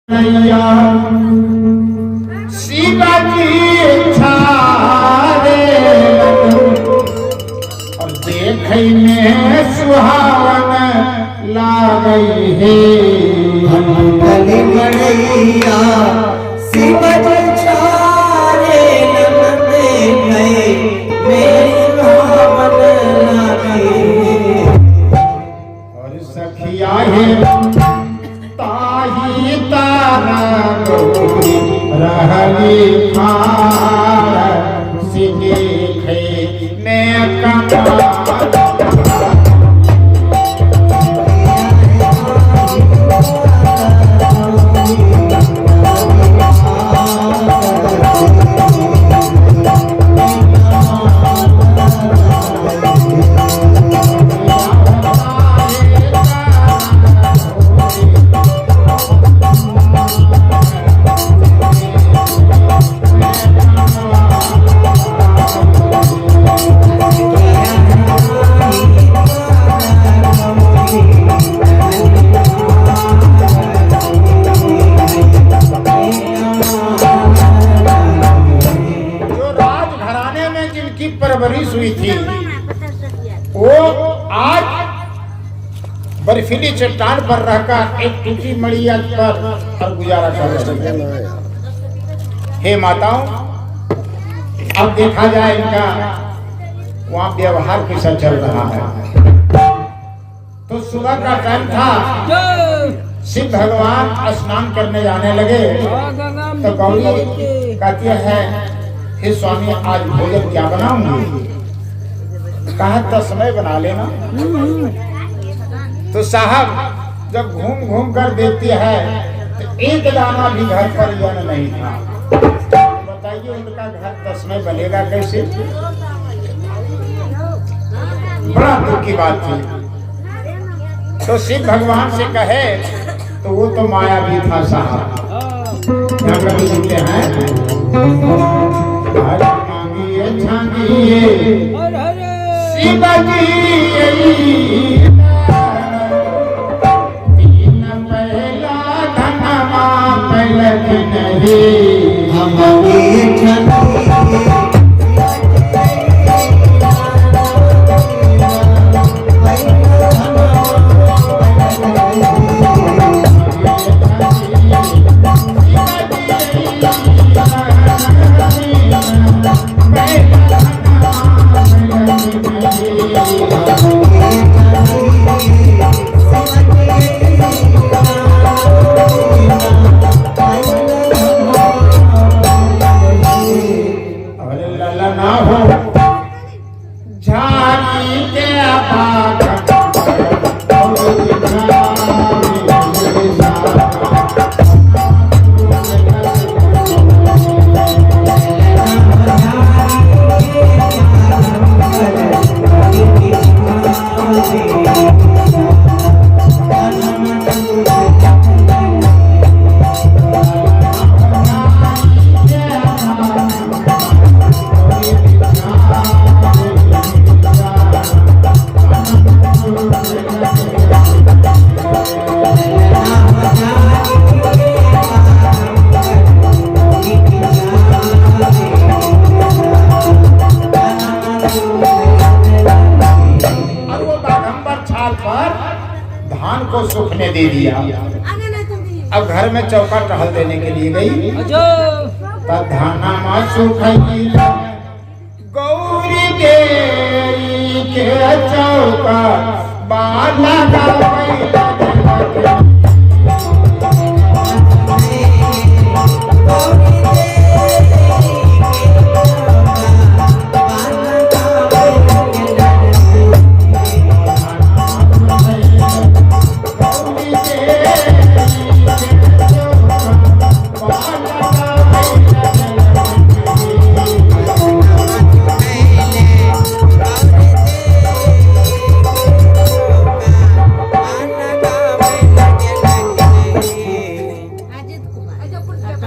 शिवा की इच्छा रे और देखे में सुहावन लागई है गली मड़ैया शिवा की इच्छा रे लगन गए मेरी सुहावन लागई और सखिया है ताही तारा रहली खार सिगे खे मैं कमा परवरिश हुई थी वो आज बर्फीली चट्टान पर रहकर एक टूटी मड़िया पर और गुजारा कर रहे हैं। हे माताओं, अब देखा जाए इनका वहां व्यवहार कैसा चल रहा है। तो सुबह का टाइम था, शिव भगवान स्नान करने जाने लगे तो गौरी कहती है हे स्वामी आज भोजन क्या बनाऊंगी? कहा 10 समय बना लेना। तो साहब जब घूम घूम कर देखती है तो एक दाना भी घर पर यन नहीं था। बताइए उनका घर 10 में बनेगा कैसे? बड़ा दुख की बात थी। तो शिव भगवान से कहे तो वो तो माया भी था साहब। क्या कभी लिखते हैं मांगिए छांगिए शिवजी तीन पहला धनमा पलक नहीं मांगिए छांगिए सूखने दे दिया। अब घर में चौका टहल देने के लिए गई तब धाना माँ सूखी गौरी देवी के चौका बाला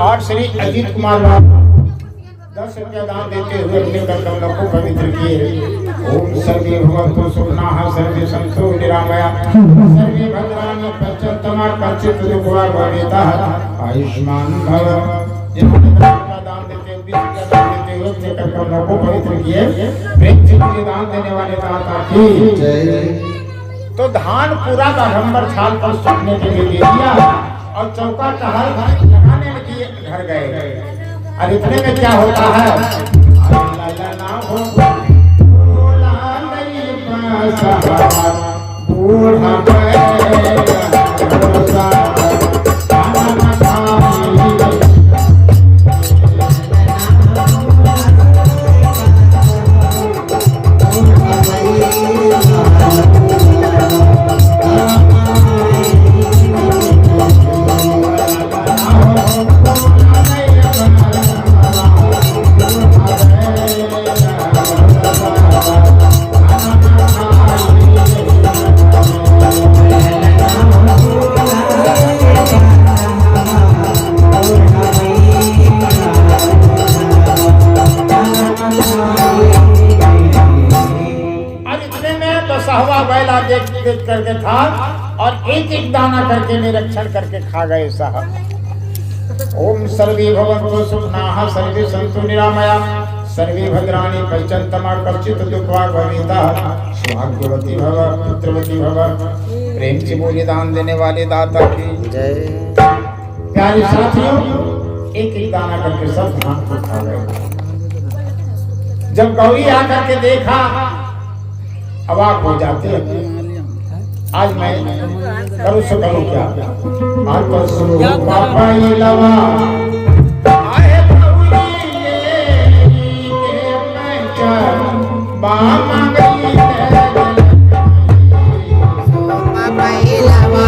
और श्री अजीत कुमार 10 रुपया दान देते हुए अपने कर कमलों को पवित्र किए। ओम सर्वे भगवतो सुखनाः सर्वे सन्तु निरामया सर्वे भद्राणि पश्यन्तमा कच्चित् दुःखवा भवेतः आयुष्मान भव। जिन्होंने दान देते हुए 20 रुपया दान देते हुए अपने कर कमलों को पवित्र किए, प्रेम से मुझे दान देने वाले दाता की जय। तो धान पूरा बाघंबर छाल पर सूखने के लिए दे दिया और चौका टहल लगाने में दिए घर गए। और इतने में क्या होता है, देख करके था और एक एक दाना करके निरीक्षण करके खा गए साहब। ओम सर्वे भवन्तु सुखनाः सर्वे सन्तु निरामया सर्वे भद्राणि पश्यन्तमा कच्चित् दुःखवा भवेतः सौभाग्यवती भव पुत्रवती भव। प्रेम से बोले दान देने वाले दाता की जय। प्यारे साथियों, एक एक दाना करके सब धान को खा गए। जब गौरी आकर के देखा अवाक हो जाते हैं। आज मैं करूँ सो करूँ क्या, आज तो सो पापा ये लवा आए गौरी ले के मैं चल बामा गई सो पापा ये लवा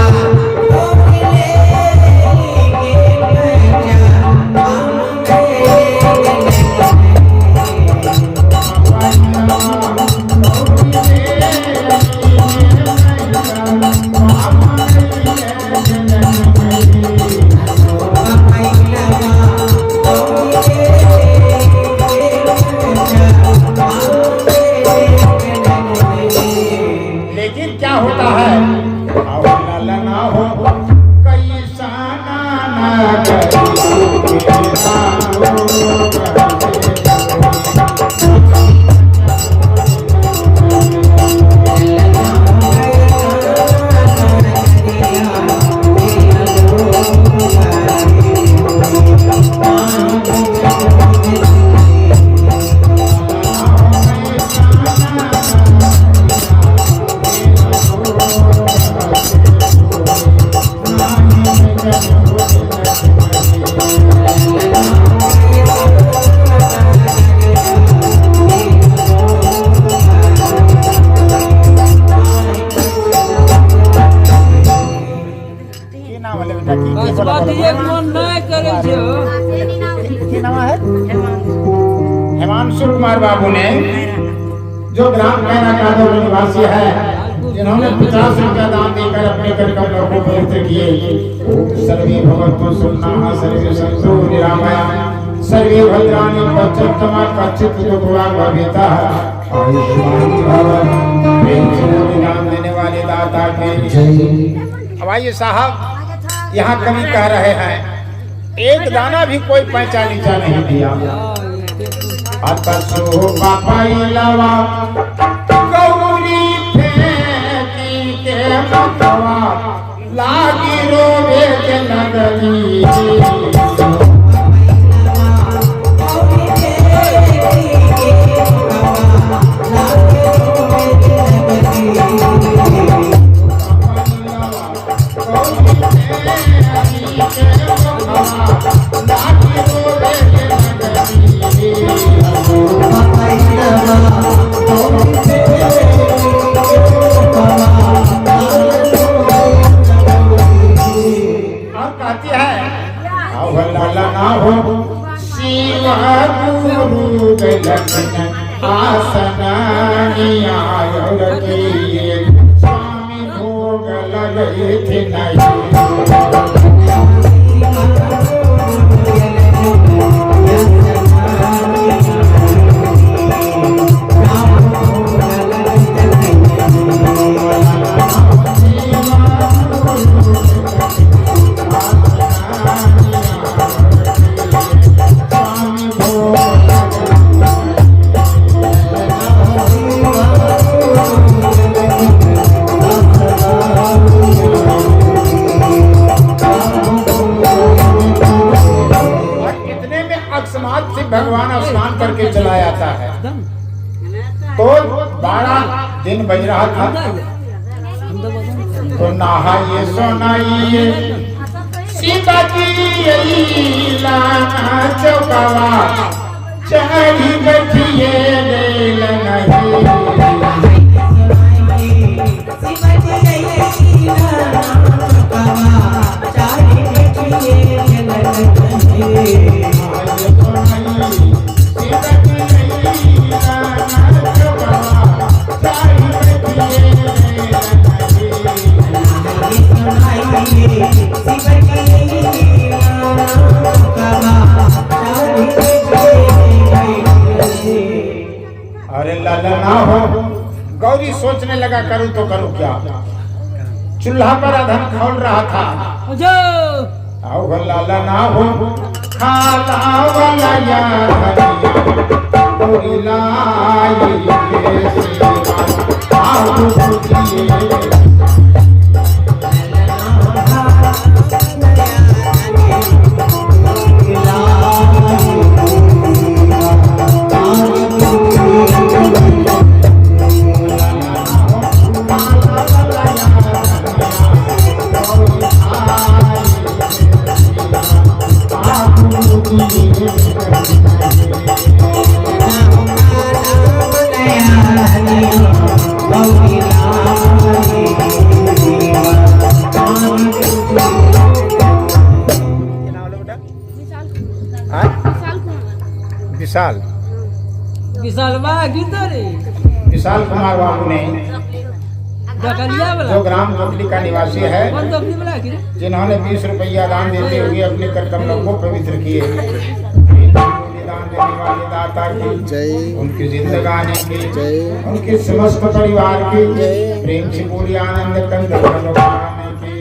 हिमांशु कुमार बाबू ने, जो ग्राम कैरा कादर निवासी है, जिन्होंने 50 रुपया दान देकर अपने कर कमलों को पवित्र किए। सर्वे भवन्तु सुखनाः सर्वे सन्तु निरामया सर्वे भद्राणि पश्यन्तमा कच्चित् दुःखवा भवेतः आयुष्मान भव। प्रेम से बोले दान देने वाले दाता की जय। अब आइए साहब, यहाँ कवि कह रहे हैं, एक दाना भी कोई पैंचा नीचा नहीं दिया। अतसो पापाई लवा गौरी फेंकी के मतवा लागी रोवे के नगरी स्वामी भोग लगे थे नहीं स्नान करके चला आता है। तो 12 दिन बज रहा था, तो नहाइए सोनाइए सीता जी लाना चौकावा चढ़ी बैठिए रेल नहीं। अरे लाला ना हो। गौरी सोचने लगा करूं तो करूं क्या। चूल्हा पर अधन खोल रहा था। आओ लाला ना हो खाला वाला यार गौरी लाई के सेवा आओ पूजिए। विशाल विशाल कुमार बाबू ने जो ग्राम कोटली का निवासी है, जिन्होंने 20 रुपया दान देते हुए अपने कर कमलों को पवित्र किए। दान देने वाले दाता की जय, उनकी जिंदगानी की जय, उनके समस्त परिवार की प्रेम से पूरी आनंद कंद भगवान की।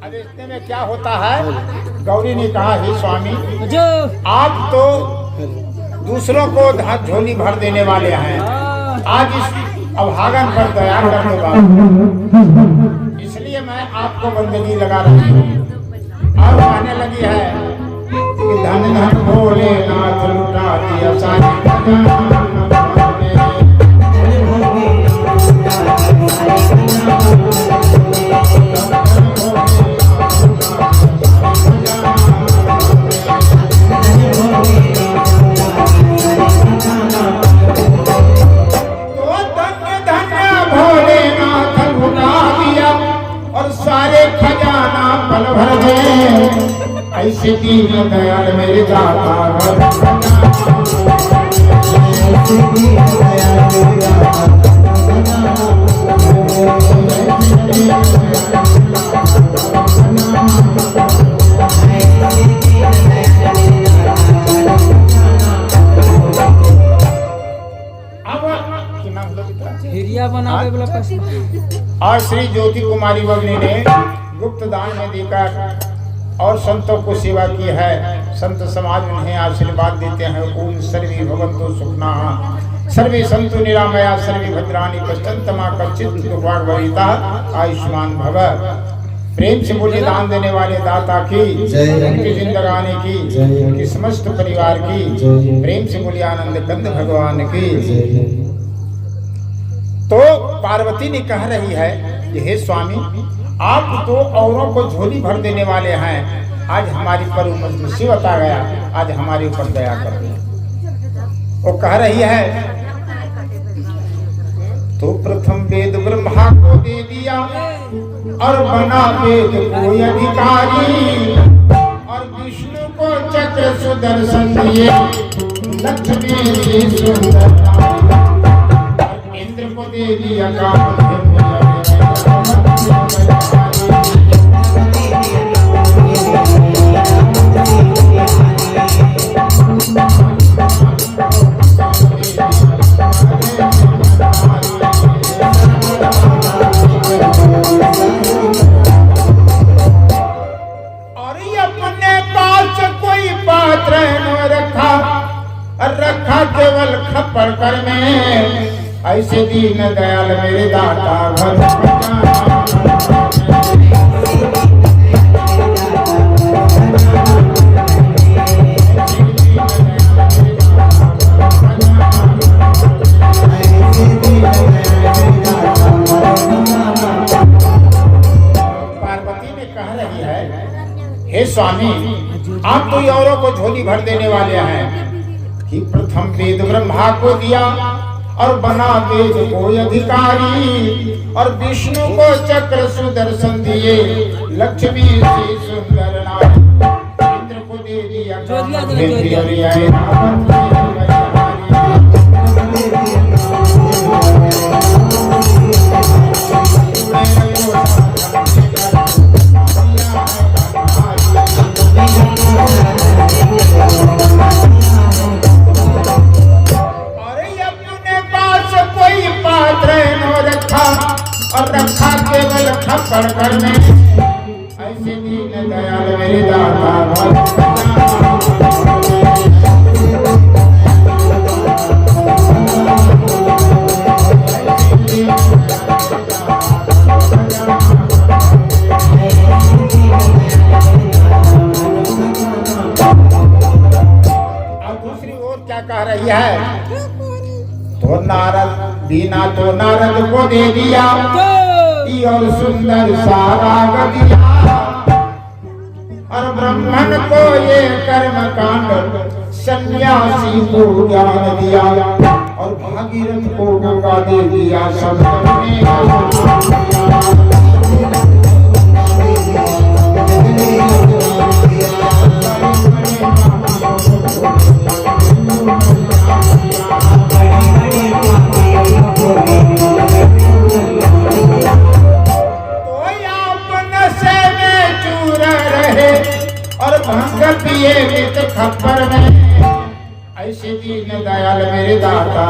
अब इसमें में क्या होता है, गौरी ने कहा हे स्वामी आप तो दूसरों को झोली भर देने वाले हैं, आज इस अभागन पर दया कर दो बाबू, इसलिए मैं आपको बंदगी लगा रही हूँ। और कहने लगी है कि धन धन भोलेनाथ लुटा दिया सारी ऐसे दीन दयाल मेरे दाता और श्री ज्योति कुमारी बगनी ने गुप्त दान में देकर और संतों को सेवा की है। संत समाज उन्हें आशीर्वाद देते हैं। ओम सर्वे भवन्तु सुखिनः सर्वे सन्तु निरामया सर्वे भद्राणि पश्यन्तु मा कश्चित् दुर्भाग्यवरिता आयुष्मान भव। प्रेम से बोले दान देने वाले दाता की उनकी जिंदगानी की उनकी समस्त परिवार की प्रेम से बोले आनंद कंद भगवान की। तो पार्वती ने कह रही है कि हे स्वामी आप तो औरों को झोली भर देने वाले हैं, आज हमारी पर मुसीबत आ गया, आज हमारे ऊपर दया कर दो। वो कह रही है तो प्रथम वेद ब्रह्मा को दे दिया और बना वेद कोई अधिकारी, और विष्णु को चक्र सुदर्शन दिए, लक्ष्मी सुंदर इंद्र को दे दिया काम। रखा केवल खप्पर कर में, ऐसे दीन दयाल मेरे दाता घर स्वामी आप तो औरों को झोली भर देने वाले हैं कि प्रथम वेद ब्रह्मा को दिया और बना वेद को अधिकारी और विष्णु को चक्र सुदर्शन दिए लक्ष्मी से सुंदर नारी इंद्र को दे दिया और रखा केवल खप्पड़ घर में ऐसे दीन दयाल मेरे दाता और दूसरी ओर क्या कह रही है तो नारद बिना तो नारद को दे दिया और सुंदर सारा दिया और ब्राह्मण को ये कर्म कांड सन्यासी को ज्ञान दिया और भागीरथ को गंगा दे दिया सब और भंग पिए मित खप्पर में ऐसे दीन दयाल मेरे दाता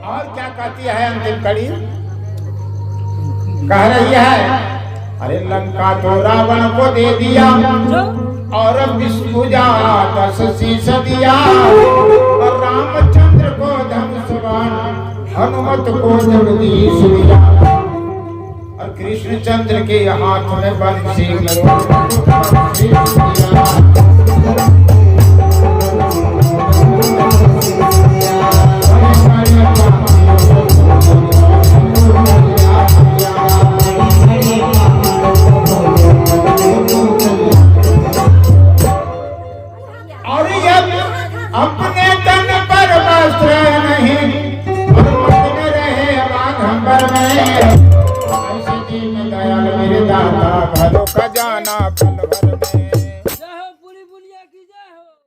और क्या कहती है अंतिम कड़ी कह रही है अरे लंका तो रावण को दे दिया और विष्णुजा 10 शीश दिया और रामचंद्र को धनुष्वान हनुमत को जगदीश दिया और कृष्णचंद्र के हाथ में बंसी अपने तन पर वस्त्र नहीं और मत में रहे बाघंबर में ऐसे दीन दयाल मेरे दाता घरों का जाना पल भर में